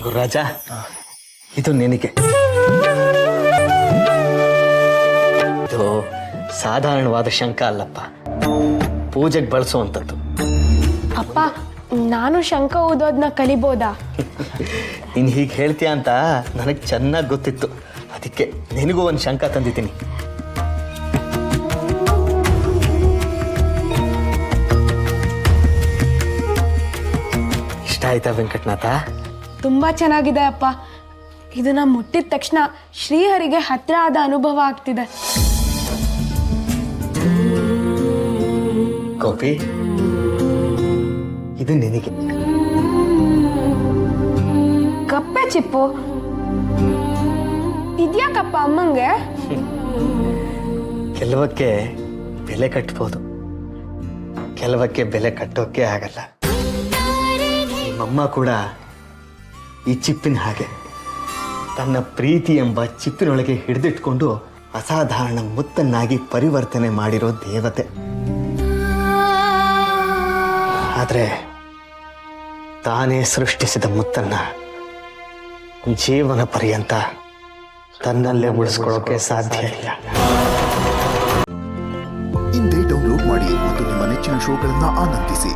ಗುರುರಾಜ, ಇದು ನಿನಗೆ. ಇದು ಸಾಧಾರಣವಾದ ಶಂಕ ಅಲ್ಲಪ್ಪ, ಪೂಜೆಗೆ ಬಳಸುವಂಥದ್ದು. ಅಪ್ಪ, ನಾನು ಶಂಕ ಊದೋದನ್ನ ಕಲಿಬೋದಾ? ನೀನು ಹೀಗೆ ಹೇಳ್ತೀಯ ಅಂತ ನನಗೆ ಚೆನ್ನಾಗಿ ಗೊತ್ತಿತ್ತು. ಅದಕ್ಕೆ ನಿನಗೂ ಒಂದು ಶಂಕ ತಂದಿದ್ದೀನಿ. ಇಷ್ಟ ಆಯ್ತಾ ವೆಂಕಟನಾಥ? ತುಂಬಾ ಚೆನ್ನಾಗಿದೆ ಅಪ್ಪ. ಇದನ್ನ ಮುಟ್ಟಿದ ತಕ್ಷಣ ಶ್ರೀಹರಿಗೆ ಹತ್ರ ಆದ ಅನುಭವ ಆಗ್ತಿದೆ. ಗೋಪಿ, ಇದು ನಿನಗೆ. ಕಪ್ಪೆ ಚಿಪ್ಪು ಇದ್ಯಾಕಪ್ಪ ಅಮ್ಮಂಗೆ? ಕೆಲವಕ್ಕೆ ಬೆಲೆ ಕಟ್ಬೋದು, ಕೆಲವಕ್ಕೆ ಬೆಲೆ ಕಟ್ಟೋಕೆ ಆಗಲ್ಲ. ನಿಮ್ಮಮ್ಮ ಕೂಡ ಈ ಚಿಪ್ಪಿನ ಹಾಗೆ ತನ್ನ ಪ್ರೀತಿ ಎಂಬ ಚಿಪ್ಪಿನೊಳಗೆ ಹಿಡಿದಿಟ್ಕೊಂಡು ಅಸಾಧಾರಣ ಮುತ್ತನ್ನಾಗಿ ಪರಿವರ್ತನೆ ಮಾಡಿರೋ ದೇವತೆ. ಆದರೆ ತಾನೇ ಸೃಷ್ಟಿಸಿದ ಮುತ್ತನ್ನ ಜೀವನ ಪರ್ಯಂತ ತನ್ನಲ್ಲೇ ಉಳಿಸ್ಕೊಳ್ಳೋಕೆ ಸಾಧ್ಯ ಇಲ್ಲ. ಇಂದೇ ಡೌನ್ಲೋಡ್ ಮಾಡಿ ಮತ್ತು ನಿಮ್ಮ ನೆಚ್ಚಿನ ಶೋಗಳನ್ನು ಆನಂದಿಸಿ.